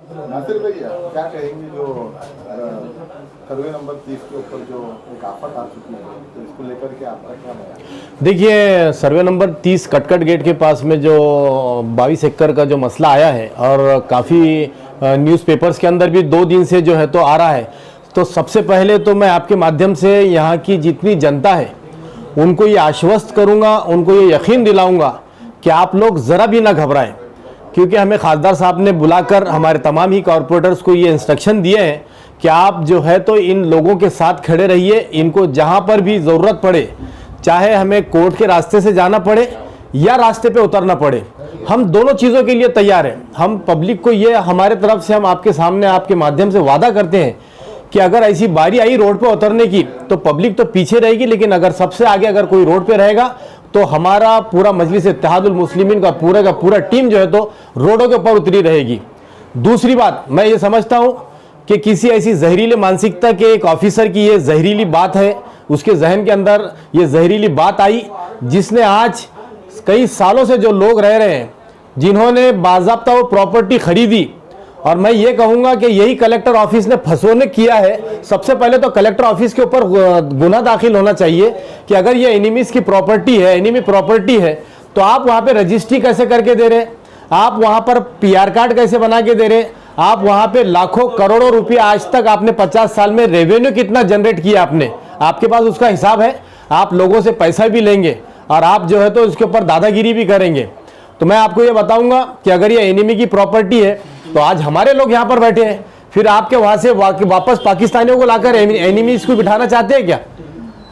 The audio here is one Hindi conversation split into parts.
नासिर भैया क्या कहेंगे जो सर्वे नंबर 30 के ऊपर जो एक आफत आ चुकी है, तो इसको लेकर के आपका क्या बयान? देखिए, सर्वे नंबर 30 कटकट गेट के पास में जो 22 एकड़ का जो मसला आया है और काफ़ी न्यूज़पेपर्स के अंदर भी 2 दिन से जो है तो आ रहा है, तो सबसे पहले तो मैं आपके माध्यम से यहाँ की जितनी जनता है उनको ये आश्वस्त करूँगा, उनको ये यकीन दिलाऊँगा कि आप लोग ज़रा भी ना घबराएं, क्योंकि हमें खासदार साहब ने बुलाकर हमारे तमाम ही कॉरपोरेटर्स को ये इंस्ट्रक्शन दिए हैं कि आप जो है तो इन लोगों के साथ खड़े रहिए। इनको जहाँ पर भी ज़रूरत पड़े, चाहे हमें कोर्ट के रास्ते से जाना पड़े या रास्ते पे उतरना पड़े, हम दोनों चीज़ों के लिए तैयार हैं। हम पब्लिक को ये हमारे तरफ से हम आपके सामने आपके माध्यम से वादा करते हैं कि अगर ऐसी बारी आई रोड पे उतरने की तो पब्लिक तो पीछे रहेगी, लेकिन अगर सबसे आगे अगर कोई रोड पे रहेगा तो हमारा पूरा मजलिस इत्तेहादुल मुस्लिमीन का पूरा टीम जो है तो रोडों के ऊपर उतरी रहेगी। दूसरी बात, मैं ये समझता हूँ कि किसी ऐसी जहरीली मानसिकता के एक ऑफिसर की ये जहरीली बात है, उसके जहन के अंदर ये जहरीली बात आई, जिसने आज कई सालों से जो लोग रह रहे हैं, जिन्होंने बाज़ाब्ता वो प्रॉपर्टी खरीदी, और मैं ये कहूँगा कि यही कलेक्टर ऑफिस ने फंसोने किया है। सबसे पहले तो कलेक्टर ऑफिस के ऊपर गुना दाखिल होना चाहिए कि अगर ये एनिमीज की प्रॉपर्टी है, एनिमी प्रॉपर्टी है, तो आप वहाँ पे रजिस्ट्री कैसे करके दे रहे, आप वहाँ पर पीआर कार्ड कैसे बना के दे रहे, आप वहाँ पे लाखों करोड़ों रुपया आज तक आपने 50 साल में रेवेन्यू कितना जनरेट किया आपने, आपके पास उसका हिसाब है। आप लोगों से पैसा भी लेंगे और आप जो है तो उसके ऊपर दादागिरी भी करेंगे। तो मैं आपको ये बताऊंगा कि अगर ये एनिमी की प्रॉपर्टी है तो आज हमारे लोग यहाँ पर बैठे हैं, फिर आपके वहाँ से वापस पाकिस्तानियों को लाकर एनिमीज को बिठाना चाहते हैं क्या?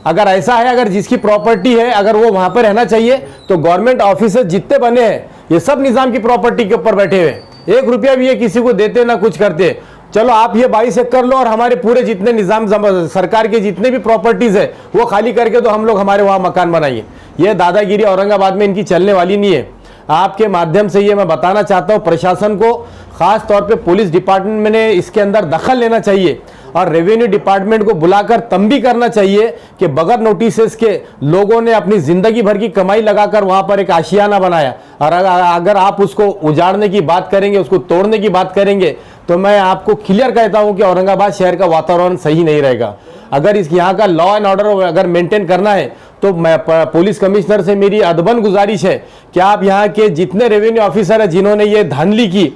अगर ऐसा है, अगर जिसकी प्रॉपर्टी है अगर वो वहाँ पर रहना चाहिए, तो गवर्नमेंट ऑफिसर जितने बने हैं ये सब निज़ाम की प्रॉपर्टी के ऊपर बैठे हुए, 1 रुपया भी ये किसी को देते ना कुछ करते। चलो आप ये 22 एकड़ लो और हमारे पूरे जितने निज़ाम सरकार के जितने भी प्रॉपर्टीज़ है वो खाली करके तो हम लोग हमारे वहाँ मकान बनाइए। ये दादागिरी औरंगाबाद में इनकी चलने वाली नहीं है। आपके माध्यम से ये मैं बताना चाहता हूँ प्रशासन को, ख़ास तौर पे पुलिस डिपार्टमेंट ने इसके अंदर दखल लेना चाहिए और रेवेन्यू डिपार्टमेंट को बुलाकर तंबी करना चाहिए कि बगैर नोटिस के लोगों ने अपनी ज़िंदगी भर की कमाई लगाकर वहाँ पर एक आशियाना बनाया, और अगर आप उसको उजाड़ने की बात करेंगे, उसको तोड़ने की बात करेंगे, तो मैं आपको क्लियर कहता हूँ कि औरंगाबाद शहर का वातावरण सही नहीं रहेगा। अगर इस यहाँ का लॉ एंड ऑर्डर अगर मेंटेन करना है तो मैं पुलिस कमिश्नर से मेरी अदबन गुजारिश है कि आप यहाँ के जितने रेवेन्यू ऑफिसर हैं जिन्होंने ये धांधली की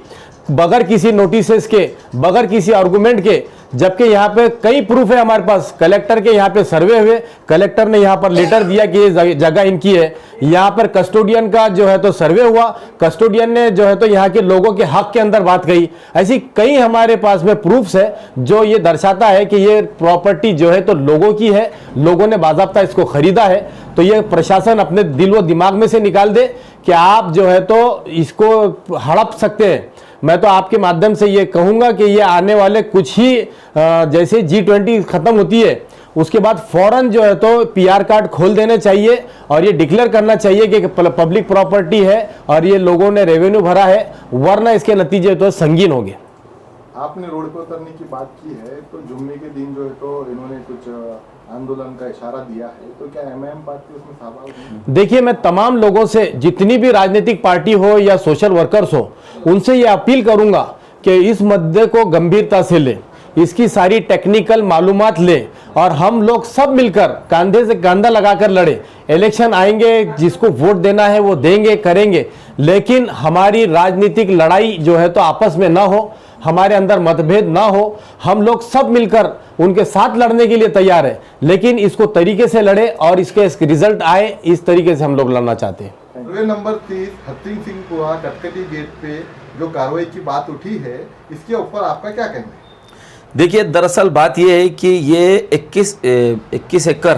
बगैर किसी नोटिस के, बगैर किसी आर्गूमेंट के, जबकि यहाँ पे कई प्रूफ है हमारे पास, कलेक्टर के यहाँ पे सर्वे हुए, कलेक्टर ने यहाँ पर लेटर दिया कि ये जगह इनकी है, यहाँ पर कस्टोडियन का जो है तो सर्वे हुआ, कस्टोडियन ने जो है तो यहाँ के लोगों के हक के अंदर बात कही। ऐसी कई हमारे पास में प्रूफ्स है जो ये दर्शाता है कि ये प्रॉपर्टी जो है तो लोगों की है, लोगों ने बाज़ाब्ता इसको खरीदा है। तो ये प्रशासन अपने दिल व दिमाग में से निकाल दे कि आप जो है तो इसको हड़प सकते हैं। मैं तो आपके माध्यम से ये कहूँगा कि ये आने वाले कुछ ही जैसे G20 ख़त्म होती है उसके बाद फ़ौरन जो है तो पीआर कार्ड खोल देने चाहिए और ये डिक्लेयर करना चाहिए कि पब्लिक प्रॉपर्टी है और ये लोगों ने रेवेन्यू भरा है, वरना इसके नतीजे तो संगीन होंगे। आपने रोड पर उतरने की बात की है, तो जुम्मे के दिन जो है तो इन्होंने कुछ आंदोलन का इशारा दिया है, तो क्या एमआईएम पार्टी उसमें शामिल है? देखिए, मैं तमाम लोगों से, जितनी भी राजनीतिक पार्टी हो या सोशल वर्कर्स हो, उनसे ये अपील करूंगा कि इस मुद्दे को गंभीरता से ले, इसकी सारी टेक्निकल मालूमात ले और हम लोग सब मिलकर कंधे से कंधा लगाकर लड़े। इलेक्शन आएंगे, जिसको वोट देना है वो देंगे, करेंगे, लेकिन हमारी राजनीतिक लड़ाई जो है तो आपस में ना हो, हमारे अंदर मतभेद ना हो, हम लोग सब मिलकर उनके साथ लड़ने के लिए तैयार है, लेकिन इसको तरीके से लड़े और इसके रिजल्ट आए, इस तरीके से हम लोग लड़ना चाहते हैं। सर्वे नंबर 30 हरसिंह सिंहपुरा कटकटी गेट पे जो कार्रवाई की बात उठी है, इसके ऊपर आपका क्या कहना है? देखिए, दरअसल बात यह है कि ये 21 एकड़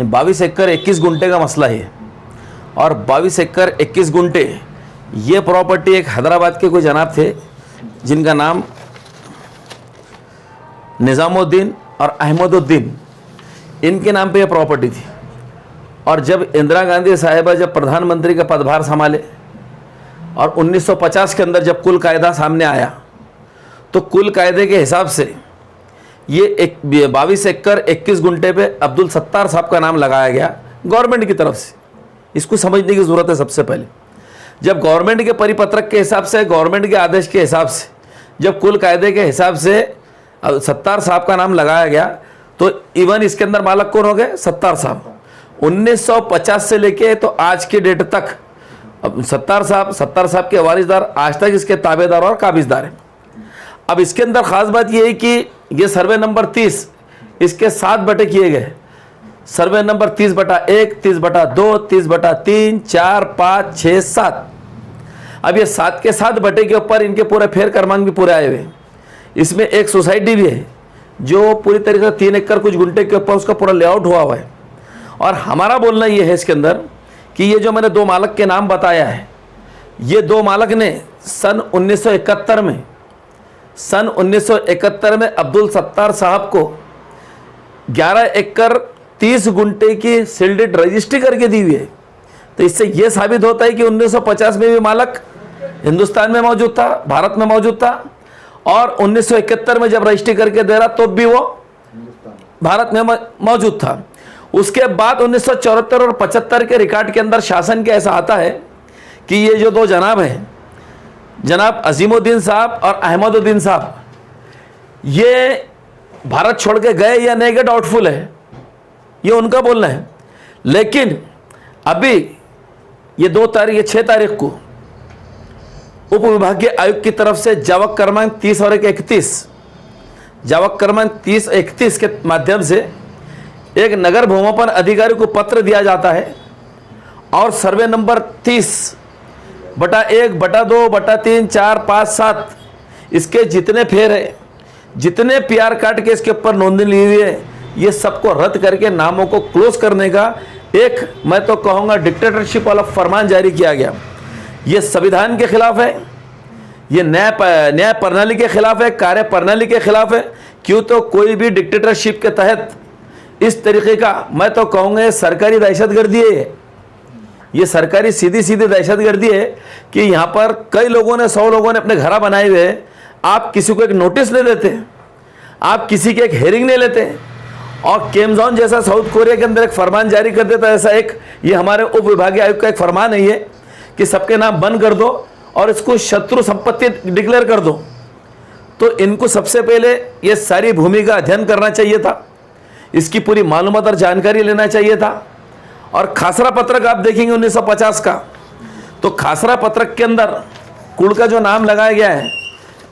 22 एकड़ 21 गुंटे का मसला है, और 22 एकड़ 21 गुंटे ये प्रॉपर्टी एक हैदराबाद के कोई जनाब थे जिनका नाम निज़ामुद्दीन और अहमदुद्दीन, इनके नाम पे ये प्रॉपर्टी थी। और जब इंदिरा गांधी साहिबा जब प्रधानमंत्री का पदभार संभाले और 1950 के अंदर जब कुल कायदा सामने आया, तो कुल कायदे के हिसाब से ये 22 एकड़ 21 गुंटे पे अब्दुल सत्तार साहब का नाम लगाया गया गवर्नमेंट की तरफ से। इसको समझने की ज़रूरत है। सबसे पहले जब गवर्नमेंट के परिपत्रक के हिसाब से, गवर्नमेंट के आदेश के हिसाब से जब कुल कायदे के हिसाब से सत्तार साहब का नाम लगाया गया तो इवन इसके अंदर मालक कौन हो गए? सत्तार साहब। 1950 से लेके तो आज के डेट तक अब सत्तार साहब के वारिसदार आज तक इसके ताबेदार और काबिजदार हैं। अब इसके अंदर ख़ास बात यह है कि ये सर्वे नंबर 30 इसके 7 बटे किए गए। Survey number 30/1, 30/2, 30/3, 4, 5, 6, 7। अब ये 7 के 7 बटे के ऊपर इनके पूरे फेर क्रमांक भी पूरे आए हुए। इसमें एक सोसाइटी भी है जो पूरी तरीके से 3 एकड़ कुछ गुंटे के ऊपर उसका पूरा लेआउट हुआ है। और हमारा बोलना ये है इसके अंदर कि ये जो मैंने 2 मालक के नाम बताया है, ये 2 मालक ने सन 1971 में अब्दुल सत्तार साहब को 11 एकड़ 30 गुंटे की सील्डेड रजिस्ट्री करके दी हुई है। तो इससे यह साबित होता है कि 1950 में भी मालक हिंदुस्तान में मौजूद था, भारत में मौजूद था, और 1971 में जब रजिस्ट्री करके दे रहा तो भी वो भारत में मौजूद था। उसके बाद 1974 और 75 के रिकॉर्ड के अंदर शासन के ऐसा आता है कि ये जो 2 जनाब हैं, जनाब अजीमुद्दीन साहब और अहमदुद्दीन साहब, ये भारत छोड़ के गए या नहीं गए डाउटफुल है, ये उनका बोलना है। लेकिन अभी ये 6 तारीख को उप विभागीय आयुक्त की तरफ से जावक क्रमांक 30 और 31 जावक क्रमांक 30-31 के माध्यम से एक नगर भूमोपन अधिकारी को पत्र दिया जाता है और सर्वे नंबर 30/1, बटा 2, बटा 3, 4, 5, 7 इसके जितने फेर है, जितने पीआर कार्ड के इसके ऊपर नोंदनी ली हुई है, ये सबको रद्द करके नामों को क्लोज करने का एक, मैं तो कहूँगा, डिक्टेटरशिप वाला फरमान जारी किया गया। ये संविधान के खिलाफ है, ये न्याय प्रणाली के खिलाफ है, कार्य प्रणाली के खिलाफ है। क्यों? तो कोई भी डिक्टेटरशिप के तहत इस तरीके का, मैं तो कहूँगा, सरकारी दहशतगर्दी है। ये सरकारी सीधी दहशतगर्दी है कि यहाँ पर कई लोगों ने, 100 लोगों ने अपने घर बनाए हुए हैं। आप किसी को एक नोटिस नहीं देते, आप किसी के एक हेयरिंग नहीं लेते, और केमजोन जैसा साउथ कोरिया के अंदर एक फरमान जारी कर देता है। ऐसा एक, ये हमारे उप विभागीय आयुक्त का एक फरमान है ये, कि सबके नाम बंद कर दो और इसको शत्रु संपत्ति डिक्लेयर कर दो। तो इनको सबसे पहले ये सारी भूमि का अध्ययन करना चाहिए था, इसकी पूरी मालूमात और जानकारी लेना चाहिए था। और खासरा पत्रक आप देखेंगे 1950 का, तो खासरा पत्रक के अंदर कुल का जो नाम लगाया गया है,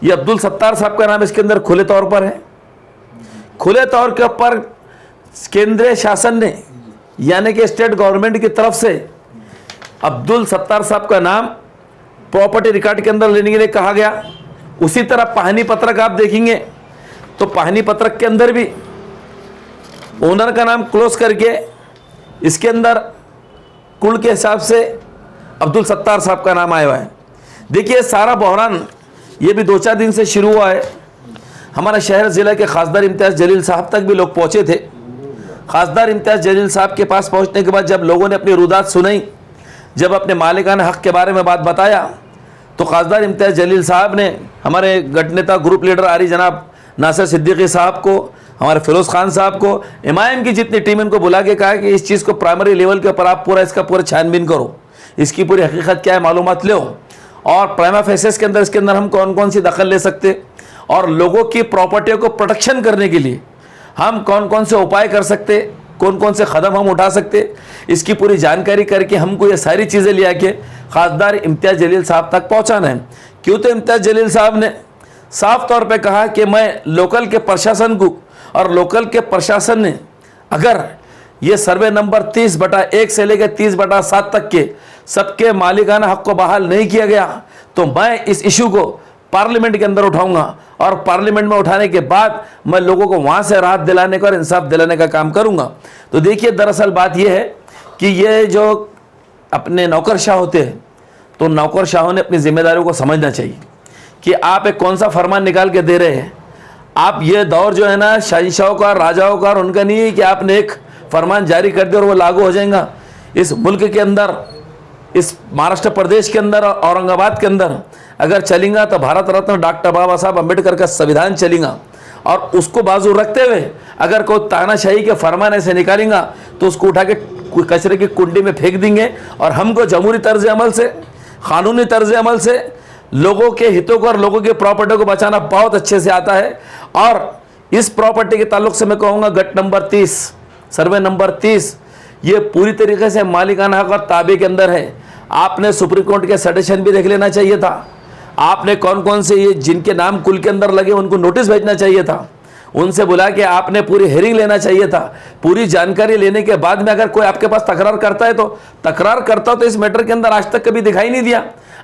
ये अब्दुल सत्तार साहब का नाम इसके अंदर खुले तौर पर है। खुले तौर के ऊपर केंद्रीय शासन ने, यानी कि स्टेट गवर्नमेंट की तरफ से, अब्दुल सत्तार साहब का नाम प्रॉपर्टी रिकॉर्ड के अंदर लेने के लिए कहा गया। उसी तरह पाहनी पत्रक आप देखेंगे तो पाहनी पत्रक के अंदर भी ओनर का नाम क्लोज करके इसके अंदर कुल के हिसाब से अब्दुल सत्तार साहब का नाम आया हुआ है। देखिए सारा बहरान ये भी 2-4 दिन से शुरू हुआ है। हमारा शहर ज़िला के खासदार इम्तियाज़ जलील साहब तक भी लोग पहुँचे थे। खासदार इम्तियाज़ जलील साहब के पास पहुँचने के बाद जब लोगों ने अपनी रुदात सुनाई, जब अपने मालिकाना हक़ के बारे में बात बताया, तो खासदार इम्तियाज़ जलील साहब ने हमारे गठनेता ग्रुप लीडर आरी जनाब नासिर सिद्दीकी साहब को, हमारे फिरोज़ खान साहब को, एमआईएम की जितनी टीम, इनको बुला के कहा कि इस चीज़ को प्राइमरी लेवल के ऊपर आप पूरा छानबीन करो, इसकी पूरी हकीकत क्या है मालूमात लो, और प्राइमा फेसेस के अंदर इसके अंदर हम कौन कौन सी दखल ले सकते, और लोगों की प्रॉपर्टियों को प्रोटेक्शन करने के लिए हम कौन कौन से उपाय कर सकते, कौन कौन से कदम हम उठा सकते, इसकी पूरी जानकारी करके हमको ये सारी चीज़ें ले आके खासदार इम्तियाज़ जलील साहब तक पहुंचाना है। क्यों? तो इम्तियाज़ जलील साहब ने साफ तौर पे कहा कि मैं लोकल के प्रशासन को, और लोकल के प्रशासन ने अगर ये सर्वे नंबर 30/1 से लेकर 30/7 तक के सबके मालिकाना हक को बहाल नहीं किया गया, तो मैं इस इशू को पार्लियामेंट के अंदर उठाऊंगा, और पार्लियामेंट में उठाने के बाद मैं लोगों को वहाँ से राहत दिलाने का और इंसाफ दिलाने का काम करूँगा। तो देखिए दरअसल बात यह है कि ये जो अपने नौकरशाह होते हैं, तो नौकरशाहों ने अपनी जिम्मेदारियों को समझना चाहिए कि आप एक कौन सा फरमान निकाल के दे रहे हैं। आप ये दौर जो है ना शहंशाहों का, राजाओं का, और उनका नहीं है कि आपने एक फरमान जारी कर दिया और वो लागू हो जाएगा। इस मुल्क के अंदर, इस महाराष्ट्र प्रदेश के अंदर, औरंगाबाद के अंदर अगर चलेगा तो भारत रत्न डॉक्टर बाबा साहब अम्बेडकर का संविधान चलेगा, और उसको बाजू रखते हुए अगर कोई तानाशाही के फरमान ऐसे निकालेगा तो उसको उठा के कचरे की कुंडी में फेंक देंगे, और हमको जमहूरी तर्ज अमल से, कानूनी तर्ज अमल से लोगों के हितों को और लोगों की प्रॉपर्टी को बचाना बहुत अच्छे से आता है। और इस प्रॉपर्टी के ताल्लुक से मैं कहूँगा गट नंबर 30, सर्वे नंबर 30, ये पूरी तरीके से मालिकाना हक और ताबे के अंदर है। आपने सुप्रीम कोर्ट के सजेशन भी देख लेना चाहिए था। आपने कौन कौन से ये जिनके नाम कुल के अंदर लगे उनको नोटिस भेजना चाहिए था, उनसे बुला के आपने पूरी हेयरिंग लेना चाहिए था। पूरी जानकारी लेने के बाद में अगर कोई आपके पास तकरार करता है तो तकरार करता हो तो इस मैटर के अंदर आज तक कभी दिखाई नहीं दिया।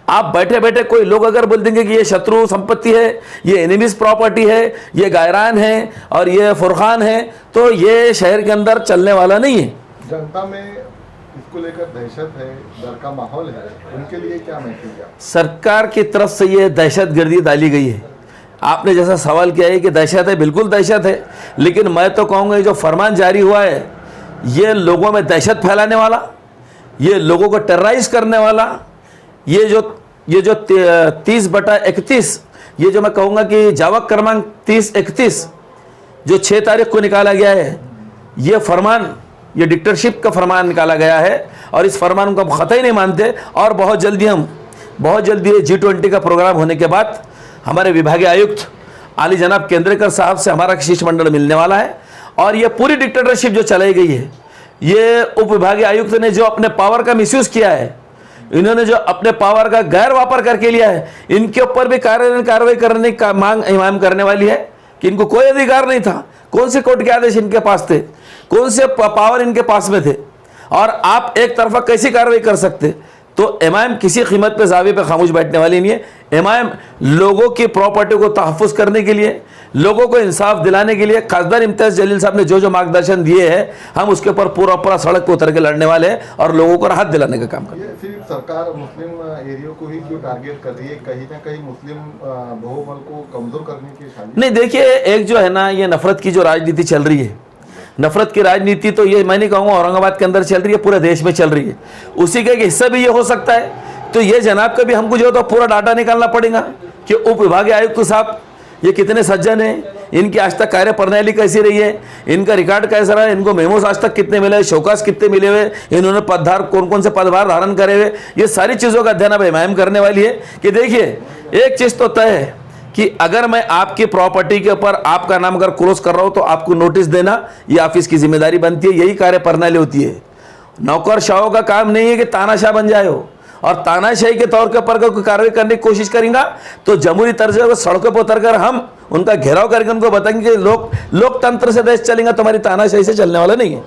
आप बैठे बैठे कोई लोग अगर बोल देंगे कि ये शत्रु संपत्ति है, ये एनिमीज प्रॉपर्टी है, ये गायरान है और ये फुरखान है, तो ये शहर के अंदर चलने वाला नहीं है। जनता में इसको लेकर दहशत है, डर का माहौल है, उनके लिए क्या मैसेज है? सरकार की तरफ से ये दहशतगर्दी डाली गई है। आपने जैसा सवाल किया है कि दहशत है, बिल्कुल दहशत है, लेकिन मैं तो कहूँगा ये जो फरमान जारी हुआ है ये लोगों में दहशत फैलाने वाला, ये लोगों को टेरराइज करने वाला, ये जो 30/31, ये जो मैं कहूँगा कि जावक क्रमांक 3031 जो 6 तारीख को निकाला गया है, ये फरमान, ये डिक्टेटरशिप का फरमान निकाला गया है और इस फरमान को हम ख़तई नहीं मानते। और बहुत जल्दी G20 का प्रोग्राम होने के बाद हमारे विभागीय आयुक्त आली जनाब केंद्रेकर साहब से हमारा शिष्टमंडल मिलने वाला है और ये पूरी डिक्टेटरशिप जो चलाई गई है, ये उप विभागीय आयुक्त ने जो अपने पावर का मिसयूज़ किया है, इन्होंने जो अपने पावर का गैर वापर करके लिया है, इनके ऊपर भी कार्रवाई करने का मांग इमाम करने वाली है कि इनको कोई अधिकार नहीं था। कौन से कोर्ट के आदेश इनके पास थे, कौन से पावर इनके पास में थे, और आप एक तरफा कैसी कार्रवाई कर सकते? तो एमआईएम किसी कीमत पे जावे पे खामोश बैठने वाली नहीं है। एमआईएम लोगों की प्रॉपर्टी को तहफ़्फ़ुज़ करने के लिए, लोगों को इंसाफ दिलाने के लिए खासदार इम्तियाज़ जलील साहब ने जो मार्गदर्शन दिए हैं, हम उसके ऊपर पूरा सड़क पर उतर के लड़ने वाले हैं और लोगों को राहत दिलाने का काम करेंगे। सिर्फ सरकार मुस्लिम एरिया को ही क्यों टारगेट कर रही है? कहीं ना कहीं मुस्लिम बहुबल को कमजोर करने की साजिश? नहीं, देखिए, एक जो है ना, ये नफरत की जो राजनीति चल रही है, नफरत की राजनीति तो ये मैं नहीं कहूँगा औरंगाबाद के अंदर चल रही है, पूरे देश में चल रही है। उसी का एक हिस्सा भी ये हो सकता है। तो ये जनाब का भी हमको जो है तो पूरा डाटा निकालना पड़ेगा कि उप विभागीय आयुक्त साहब ये कितने सज्जन हैं, इनकी आज तक कार्य प्रणाली कैसी रही है, इनका रिकॉर्ड कैसा रहा है, इनको मेमोस आज तक कितने मिले, शोकास कितने मिले हुए, इन्होंने पदभार कौन कौन से पदभार धारण करे हुए, ये सारी चीज़ों का अध्ययन अब एमआईएम करने वाली है। कि देखिए, एक चीज़ तो तय है कि अगर मैं आपकी प्रॉपर्टी के ऊपर आपका नाम अगर क्लोज कर रहा हूं तो आपको नोटिस देना ये ऑफिस की जिम्मेदारी बनती है, यही कार्य प्रणाली होती है। नौकरशाहों का काम नहीं है कि तानाशाह बन जाए हो और तानाशाही के तौर के ऊपर कोई कार्रवाई करने की कोशिश करेंगे तो जमहूरी तर्ज पर सड़कों पर उतरकर हम उनका घेराव करके उनको बताएंगे कि लोकतंत्र से देश चलेगा, तुम्हारी तानाशाही से चलने वाला नहीं है।